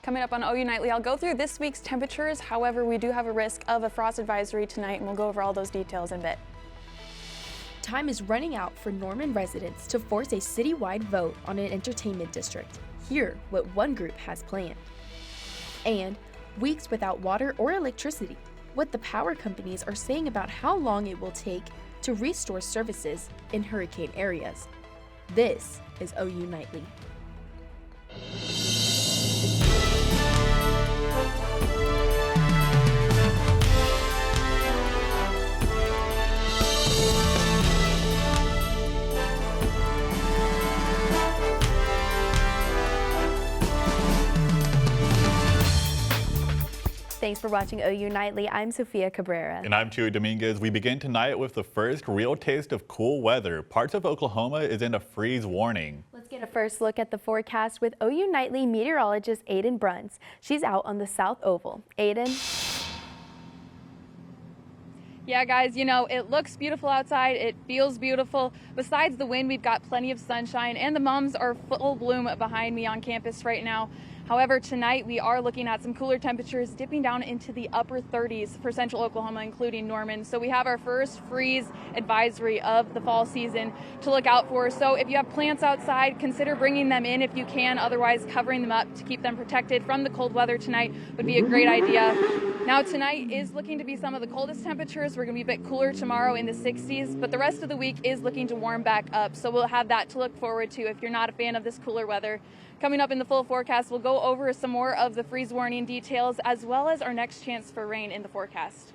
Coming up on OU Nightly, I'll go through this week's temperatures. However, we do have a risk of a frost advisory tonight, and we'll go over all those details in a bit. Time is running out for Norman residents to force a citywide vote on an entertainment district. Hear what one group has planned. And weeks without water or electricity, what the power companies are saying about how long it will take to restore services in hurricane areas. This is OU Nightly. Thanks for watching OU Nightly. I'm Sofia Cabrera. And I'm Chewy Dominguez. We begin tonight with the first real taste of cool weather. Parts of Oklahoma is in a freeze warning. Let's get a first look at the forecast with OU Nightly meteorologist Aiden Bruns. She's out on the South Oval. Aiden? Yeah, guys, you know, it looks beautiful outside. It feels beautiful. Besides the wind, we've got plenty of sunshine, and the mums are full bloom behind me on campus right now. However, tonight we are looking at some cooler temperatures dipping down into the upper 30s for central Oklahoma, including Norman. So we have our first freeze advisory of the fall season to look out for. So if you have plants outside, consider bringing them in if you can. Otherwise, covering them up to keep them protected from the cold weather tonight would be a great idea. Now, tonight is looking to be some of the coldest temperatures. We're going to be a bit cooler tomorrow in the 60s, but the rest of the week is looking to warm back up. So we'll have that to look forward to if you're not a fan of this cooler weather. Coming up in the full forecast, we'll go over some more of the freeze warning details as well as our next chance for rain in the forecast.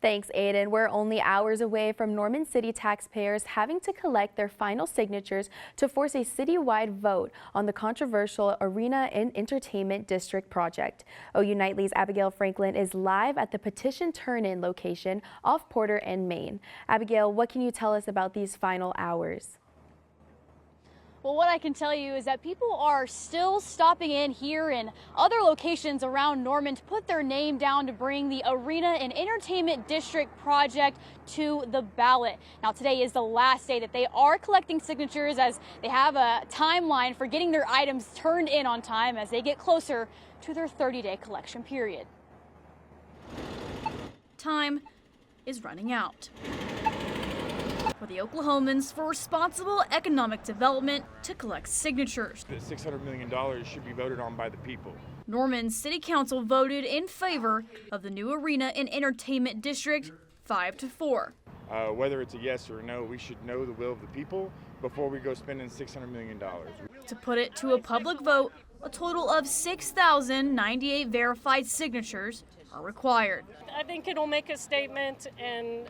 Thanks, Aiden. We're only hours away from Norman City taxpayers having to collect their final signatures to force a citywide vote on the controversial Arena and Entertainment District project. OU Nightly's Abigail Franklin is live at the petition turn-in location off Porter and Main. Abigail, what can you tell us about these final hours? Well, what I can tell you is that people are still stopping in here and other locations around Norman to put their name down to bring the Arena and Entertainment District project to the ballot. Now, today is the last day that they are collecting signatures, as they have a timeline for getting their items turned in on time as they get closer to their 30-day collection period. Time is running out for the Oklahomans for responsible economic development to collect signatures. The $600 million should be voted on by the people. Norman City Council voted in favor of the new Arena and Entertainment District 5-4. Whether it's a yes or a no, we should know the will of the people before we go spending $600 million. To put it to a public vote, a total of 6,098 verified signatures are required. I think it'll make a statement and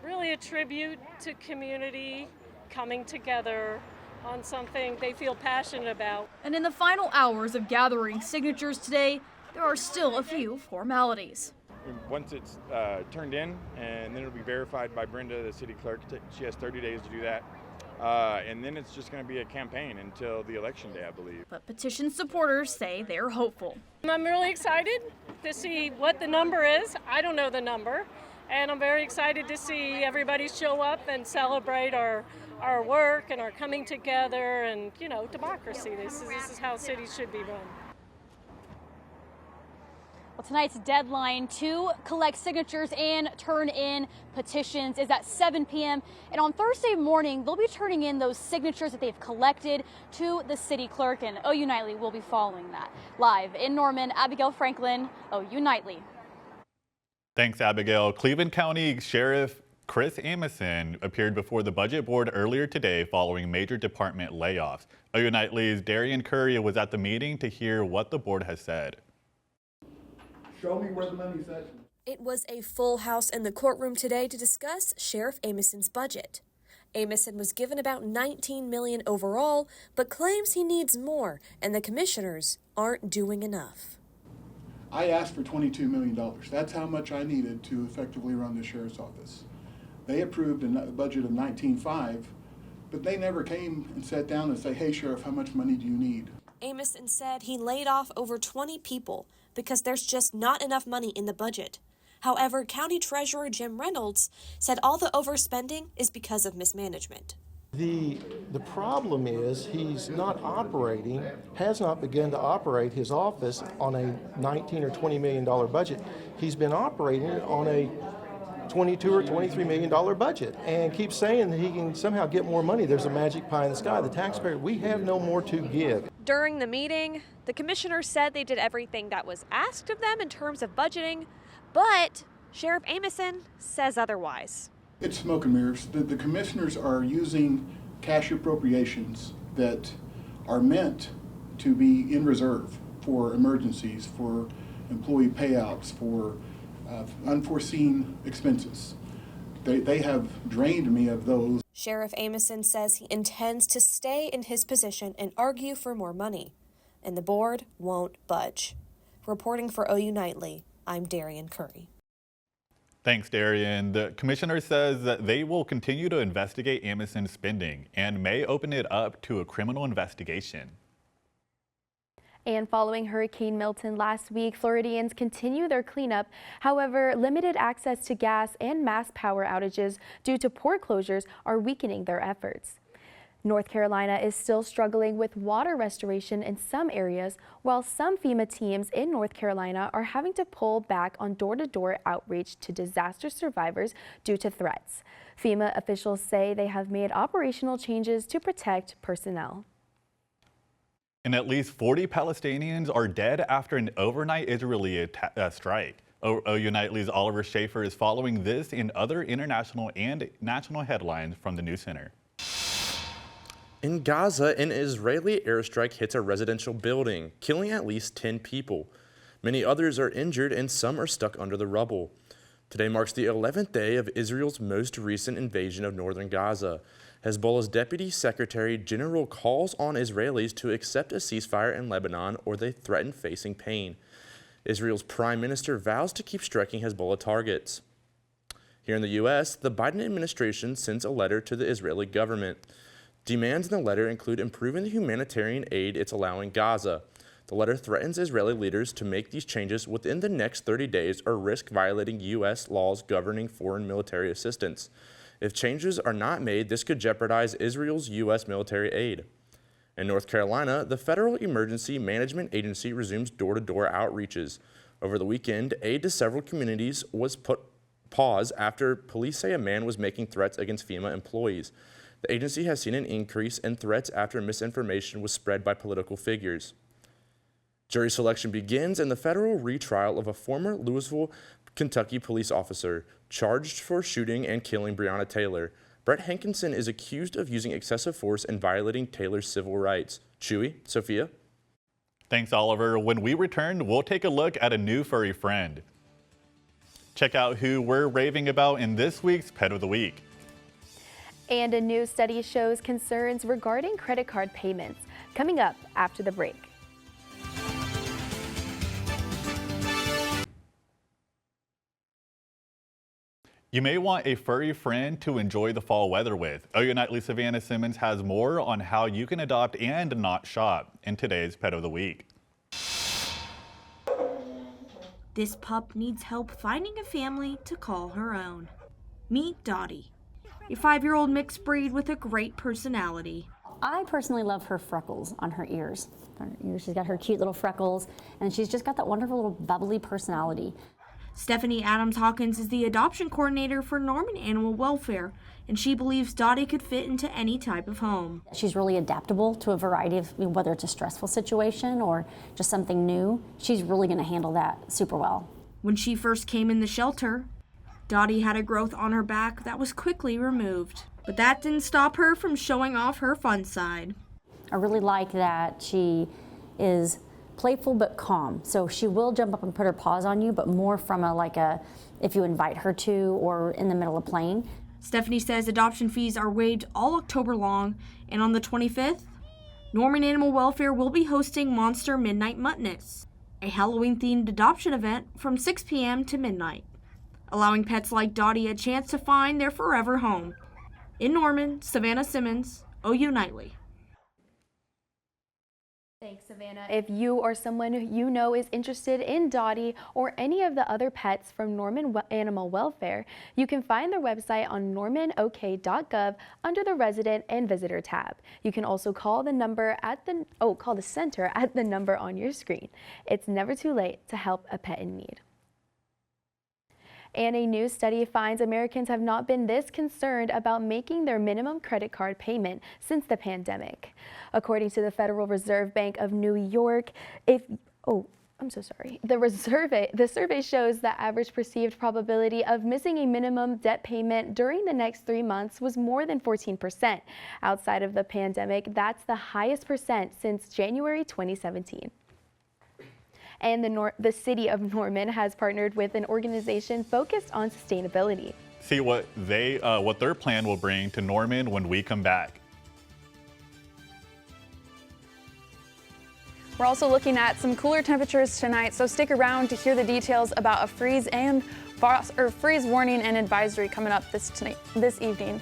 really a tribute to community coming together on something they feel passionate about. And in the final hours of gathering signatures today, there are still a few formalities. Once it's turned in, and then it'll be verified by Brenda, the city clerk. She has 30 days to do that. And then it's just going to be a campaign until the election day, I believe. But petition supporters say they're hopeful. I'm really excited to see what the number is. I don't know the number. And I'm very excited to see everybody show up and celebrate our work and our coming together and, you know, democracy. This is how cities should be run. Well, tonight's deadline to collect signatures and turn in petitions is at 7 p.m. And on Thursday morning, they'll be turning in those signatures that they've collected to the city clerk, and OU Nightly will be following that. Live in Norman, Abigail Franklin, OU Nightly. Thanks, Abigail. Cleveland County Sheriff Chris Amison appeared before the Budget Board earlier today following major department layoffs. OU Nightly's Darian Curry was at the meeting to hear what the board has said. Show me where the money's at. It was a full house in the courtroom today to discuss Sheriff Amison's budget. Amison was given about $19 million overall, but claims he needs more, and the commissioners aren't doing enough. I asked for $22 million. That's how much I needed to effectively run the sheriff's office. They approved a budget of $19.5, but they never came and sat down and say, hey, Sheriff, how much money do you need? Amison said he laid off over 20 people because there's just not enough money in the budget. However, County Treasurer Jim Reynolds said all the overspending is because of mismanagement. The problem is he's not operating, has not begun to operate his office on a $19 or $20 million budget. He's been operating it on a $22 or $23 million budget and keeps saying that he can somehow get more money. There's a magic pie in the sky. The taxpayer, we have no more to give. During the meeting, the commissioners said they did everything that was asked of them in terms of budgeting, but Sheriff Amison says otherwise. It's smoke and mirrors. The commissioners are using cash appropriations that are meant to be in reserve for emergencies, for employee payouts, for unforeseen expenses. They have drained me of those. Sheriff Amison says he intends to stay in his position and argue for more money, and the board won't budge. Reporting for OU Nightly, I'm Darian Curry. Thanks, Darian. The commissioner says that they will continue to investigate Amison's spending and may open it up to a criminal investigation. And following Hurricane Milton last week, Floridians continue their cleanup. However, limited access to gas and mass power outages due to port closures are weakening their efforts. North Carolina is still struggling with water restoration in some areas, while some FEMA teams in North Carolina are having to pull back on door-to-door outreach to disaster survivors due to threats. FEMA officials say they have made operational changes to protect personnel. And at least 40 Palestinians are dead after an overnight Israeli strike. OU Nightly's Oliver Schaefer is following this and other international and national headlines from the News Center. In Gaza, an Israeli airstrike hits a residential building, killing at least 10 people. Many others are injured and some are stuck under the rubble. Today marks the 11th day of Israel's most recent invasion of northern Gaza. Hezbollah's Deputy Secretary General calls on Israelis to accept a ceasefire in Lebanon or they threaten facing pain. Israel's Prime Minister vows to keep striking Hezbollah targets. Here in the U.S., the Biden administration sends a letter to the Israeli government. Demands in the letter include improving the humanitarian aid it's allowing Gaza. The letter threatens Israeli leaders to make these changes within the next 30 days or risk violating U.S. laws governing foreign military assistance. If changes are not made, this could jeopardize Israel's U.S. military aid. In North Carolina, the Federal Emergency Management Agency resumes door-to-door outreaches. Over the weekend, aid to several communities was put pause after police say a man was making threats against FEMA employees. The agency has seen an increase in threats after misinformation was spread by political figures. Jury selection begins in the federal retrial of a former Louisville, Kentucky police officer charged for shooting and killing Breonna Taylor. Brett Hankinson is accused of using excessive force and violating Taylor's civil rights. Chewy, Sophia? Thanks, Oliver. When we return, we'll take a look at a new furry friend. Check out who we're raving about in this week's Pet of the Week. And a new study shows concerns regarding credit card payments. Coming up after the break. You may want a furry friend to enjoy the fall weather with. OU Nightly Savannah Simmons has more on how you can adopt and not shop in today's Pet of the Week. This pup needs help finding a family to call her own. Meet Dottie, a 5-year-old mixed breed with a great personality. I personally love her freckles on her ears. She's got her cute little freckles, and she's just got that wonderful little bubbly personality. Stephanie Adams-Hawkins is the adoption coordinator for Norman Animal Welfare, and she believes Dottie could fit into any type of home. She's really adaptable to a variety of, whether it's a stressful situation or just something new, she's really going to handle that super well. When she first came in the shelter, Dottie had a growth on her back that was quickly removed. But that didn't stop her from showing off her fun side. I really like that she is playful but calm. So she will jump up and put her paws on you, but more from if you invite her to or in the middle of playing. Stephanie says adoption fees are waived all October long, and on the 25th, Norman Animal Welfare will be hosting Monster Midnight Muttness, a Halloween-themed adoption event from 6 p.m. to midnight, allowing pets like Dottie a chance to find their forever home. In Norman, Savannah Simmons, OU Nightly. Thanks, Savannah. If you or someone you know is interested in Dottie or any of the other pets from Norman Animal Welfare, you can find their website on normanok.gov under the Resident and Visitor tab. You can also call the center at the number on your screen. It's never too late to help a pet in need. And a new study finds Americans have not been this concerned about making their minimum credit card payment since the pandemic. According to the Federal Reserve Bank of New York, the survey shows the average perceived probability of missing a minimum debt payment during the next 3 months was more than 14%. Outside of the pandemic, that's the highest percent since January 2017. And the city of Norman has partnered with an organization focused on sustainability. See what their plan will bring to Norman when we come back. We're also looking at some cooler temperatures tonight, so stick around to hear the details about a freeze warning and advisory coming up this evening.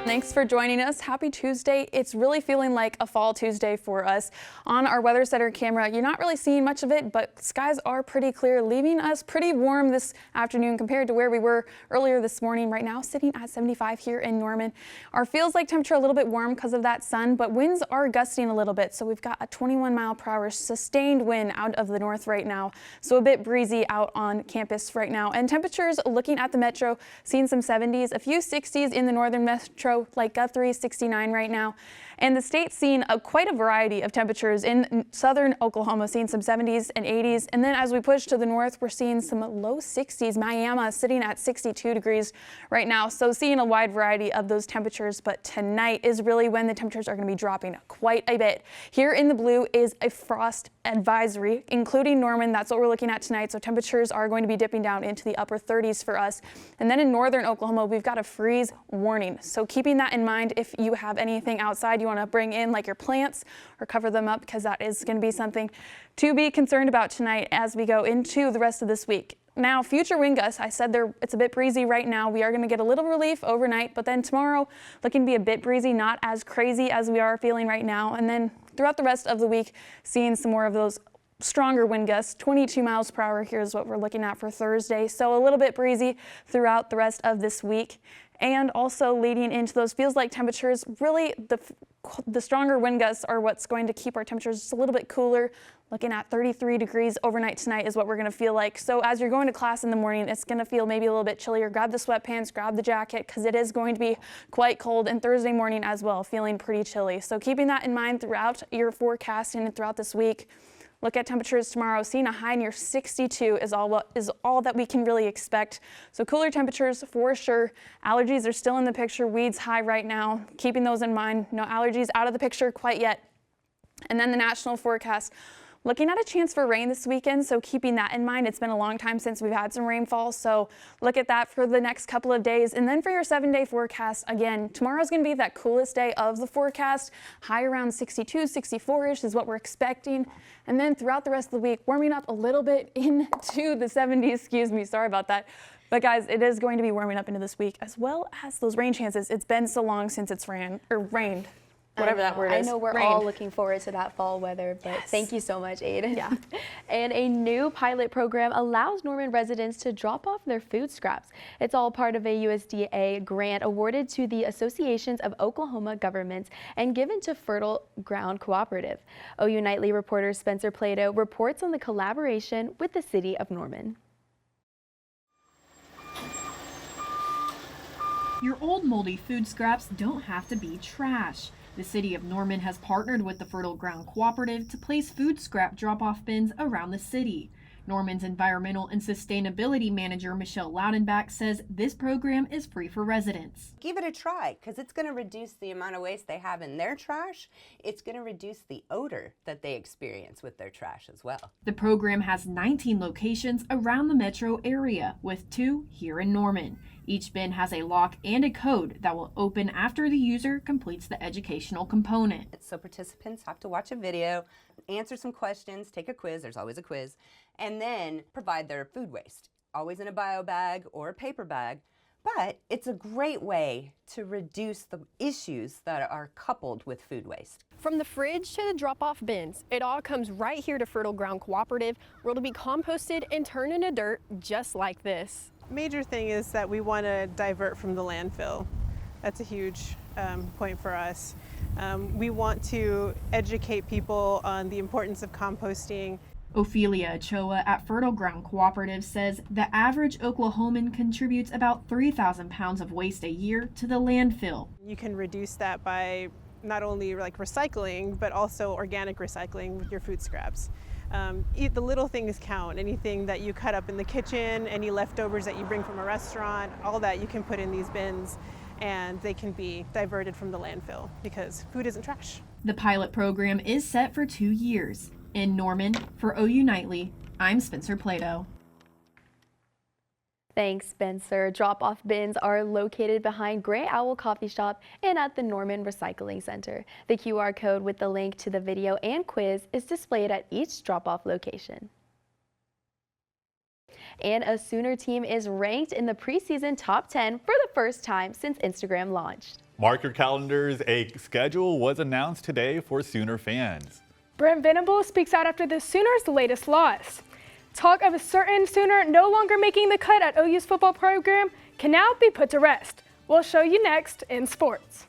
Thanks for joining us. Happy Tuesday. It's really feeling like a fall Tuesday for us. On our weather center camera, you're not really seeing much of it, but skies are pretty clear, leaving us pretty warm this afternoon compared to where we were earlier this morning. Right now, sitting at 75 here in Norman. Our feels like temperature a little bit warm because of that sun, but winds are gusting a little bit. So we've got a 21-mile-per-hour sustained wind out of the north right now. So a bit breezy out on campus right now. And temperatures looking at the metro, seeing some 70s, a few 60s in the northern metro, like Guthrie, 69 right now. And the state's seeing quite a variety of temperatures in southern Oklahoma, seeing some 70s and 80s. And then as we push to the north, we're seeing some low 60s. Miami sitting at 62 degrees right now. So seeing a wide variety of those temperatures. But tonight is really when the temperatures are going to be dropping quite a bit. Here in the blue is a frost advisory, including Norman. That's what we're looking at tonight. So temperatures are going to be dipping down into the upper 30s for us. And then in northern Oklahoma, we've got a freeze warning. So keeping that in mind, if you have anything outside you want to bring in, like your plants, or cover them up, because that is going to be something to be concerned about tonight as we go into the rest of this week. Now, future wind gusts, I said it's a bit breezy right now. We are going to get a little relief overnight, but then tomorrow looking to be a bit breezy, not as crazy as we are feeling right now. And then throughout the rest of the week, seeing some more of those stronger wind gusts. 22 miles per hour here is what we're looking at for Thursday. So a little bit breezy throughout the rest of this week. And also leading into those feels like temperatures, really the stronger wind gusts are what's going to keep our temperatures just a little bit cooler. Looking at 33 degrees overnight tonight is what we're going to feel like. So as you're going to class in the morning, it's going to feel maybe a little bit chillier. Grab the sweatpants, grab the jacket, because it is going to be quite cold. And Thursday morning as well, feeling pretty chilly. So keeping that in mind throughout your forecasting and throughout this week. Look at temperatures tomorrow. Seeing a high near 62 is all that we can really expect. So cooler temperatures for sure. Allergies are still in the picture. Weeds high right now. Keeping those in mind. No allergies out of the picture quite yet. And then the national forecast. Looking at a chance for rain this weekend, so keeping that in mind. It's been a long time since we've had some rainfall, so look at that for the next couple of days. And then for your 7-day forecast, again, tomorrow's going to be that coolest day of the forecast. High around 62, 64-ish is what we're expecting. And then throughout the rest of the week, warming up a little bit into the 70s, sorry about that. But guys, it is going to be warming up into this week, as well as those rain chances. It's been so long since it's rained. Whatever that word is. I know we're all looking forward to that fall weather, but thank you so much, Aiden. Yeah. And a new pilot program allows Norman residents to drop off their food scraps. It's all part of a USDA grant awarded to the Associations of Oklahoma Governments and given to Fertile Ground Cooperative. OU Nightly reporter Spencer Plato reports on the collaboration with the city of Norman. Your old moldy food scraps don't have to be trash. The city of Norman has partnered with the Fertile Ground Cooperative to place food scrap drop-off bins around the city. Norman's Environmental and Sustainability Manager, Michelle Loudenbach, says this program is free for residents. Give it a try, because it's going to reduce the amount of waste they have in their trash. It's going to reduce the odor that they experience with their trash as well. The program has 19 locations around the metro area, with 2 here in Norman. Each bin has a lock and a code that will open after the user completes the educational component. So participants have to watch a video, answer some questions, take a quiz, there's always a quiz, and then provide their food waste. always in a bio bag or a paper bag, but it's a great way to reduce the issues that are coupled with food waste. From the fridge to the drop-off bins, it all comes right here to Fertile Ground Cooperative, where it'll be composted and turned into dirt just like this. Major thing is that we want to divert from the landfill. That's a huge point for us. We want to educate people on the importance of composting. Ophelia Ochoa at Fertile Ground Cooperative says the average Oklahoman contributes about 3,000 pounds of waste a year to the landfill. You can reduce that by not only like recycling, but also organic recycling with your food scraps. The little things count. Anything that you cut up in the kitchen, any leftovers that you bring from a restaurant, all that you can put in these bins and they can be diverted from the landfill because food isn't trash. The pilot program is set for 2 years. In Norman, for OU Nightly, I'm Spencer Plato. Thanks, Spencer. Drop-off bins are located behind Gray Owl Coffee Shop and at the Norman Recycling Center. The QR code with the link to the video and quiz is displayed at each drop-off location. And a Sooner team is ranked in the preseason top 10 for the first time since Instagram launched. Mark your calendars, a schedule was announced today for Sooner fans. Brent Venables speaks out after the Sooners' latest loss. Talk of a certain Sooner no longer making the cut at OU's football program can now be put to rest. We'll show you next in sports.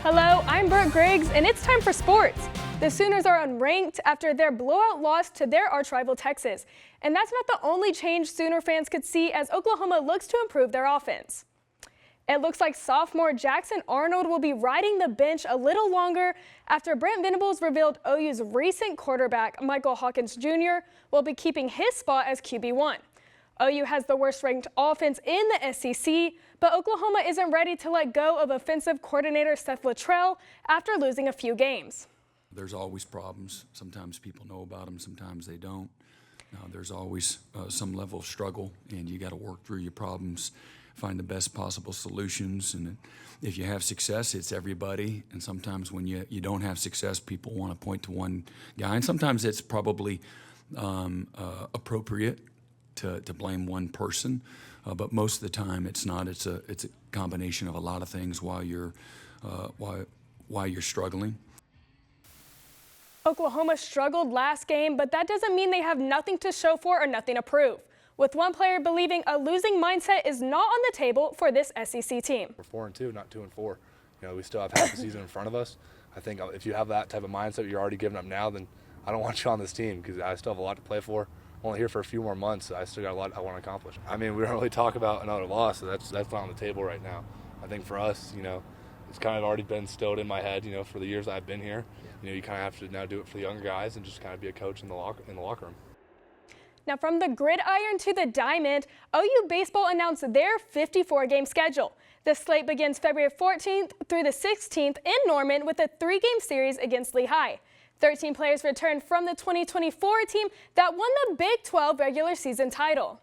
Hello, I'm Brooke Griggs, and it's time for sports. The Sooners are unranked after their blowout loss to their arch-rival Texas. And that's not the only change Sooner fans could see as Oklahoma looks to improve their offense. It looks like sophomore Jackson Arnold will be riding the bench a little longer after Brent Venables revealed OU's recent quarterback, Michael Hawkins Jr., will be keeping his spot as QB1. OU has the worst-ranked offense in the SEC, but Oklahoma isn't ready to let go of offensive coordinator Seth Luttrell after losing a few games. There's always problems. Sometimes people know about them, sometimes they don't. There's always some level of struggle, and you got to work through your problems, find the best possible solutions. And if you have success, it's everybody. And sometimes when you don't have success, people want to point to one guy. And sometimes it's probably appropriate to blame one person, but most of the time it's not. It's a combination of a lot of things while you're struggling. Oklahoma struggled last game, but that doesn't mean they have nothing to show for or nothing to prove. With one player believing a losing mindset is not on the table for this SEC team. We're 4-2, not 2-4. You know, we still have half the season in front of us. I think if you have that type of mindset, you're already giving up now, then I don't want you on this team because I still have a lot to play for. I'm only here for a few more months. I still got a lot I want to accomplish. I mean, we don't really talk about another loss, so that's not on the table right now. I think for us, you know, it's kind of already been instilled in my head, you know, for the years I've been here. You know, you kind of have to now do it for the younger guys and just kind of be a coach in the locker room. Now from the gridiron to the diamond, OU baseball announced their 54-game schedule. The slate begins February 14th through the 16th in Norman with a 3-game series against Lehigh. 13 players returned from the 2024 team that won the Big 12 regular season title.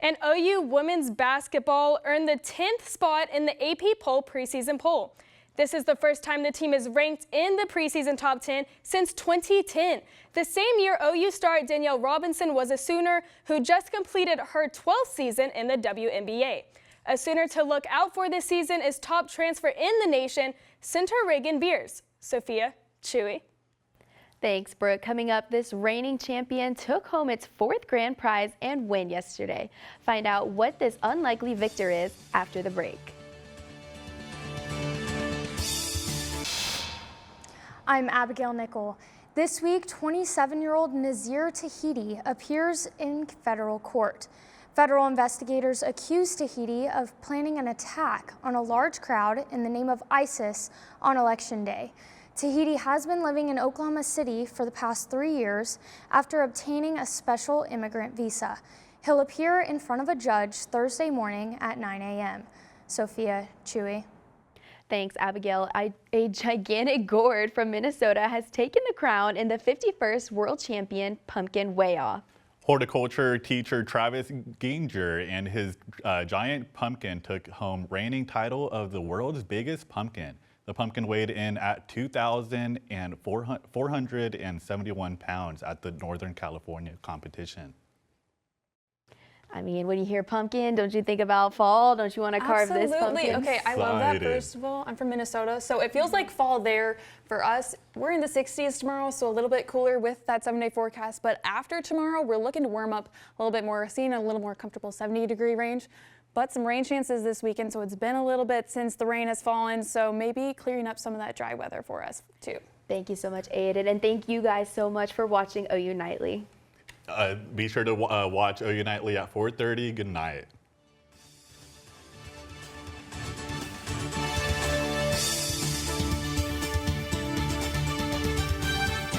And OU women's basketball earned the 10th spot in the AP poll preseason poll. This is the first time the team is ranked in the preseason top 10 since 2010. The same year, OU star Danielle Robinson was a Sooner who just completed her 12th season in the WNBA. A Sooner to look out for this season is top transfer in the nation, center Reagan Beers. Sophia, Chewy. Thanks, Brooke. Coming up, this reigning champion took home its 4th grand prize and win yesterday. Find out what this unlikely victor is after the break. I'm Abigail Nickel. This week, 27-year-old Nazir Tahiti appears in federal court. Federal investigators accuse Tahiti of planning an attack on a large crowd in the name of ISIS on Election Day. Tahiti has been living in Oklahoma City for the past 3 years after obtaining a special immigrant visa. He'll appear in front of a judge Thursday morning at 9 a.m. Sophia, Chewy. Thanks, Abigail. A gigantic gourd from Minnesota has taken the crown in the 51st World Champion Pumpkin Weigh-Off. Horticulture teacher Travis Ginger and his giant pumpkin took home reigning title of the world's biggest pumpkin. The pumpkin weighed in at 2,471 pounds at the Northern California competition. I mean, when you hear pumpkin, don't you think about fall? Don't you want to carve this pumpkin? Okay, I love that, first of all. I'm from Minnesota, so it feels like fall there for us. We're in the 60s tomorrow, so a little bit cooler with that 7-day forecast. But after tomorrow, we're looking to warm up a little bit more, seeing a little more comfortable 70-degree range. But some rain chances this weekend, so it's been a little bit since the rain has fallen, so maybe clearing up some of that dry weather for us, too. Thank you so much, Aiden, and thank you guys so much for watching OU Nightly. Be sure to watch OU Nightly at 4:30. Good night.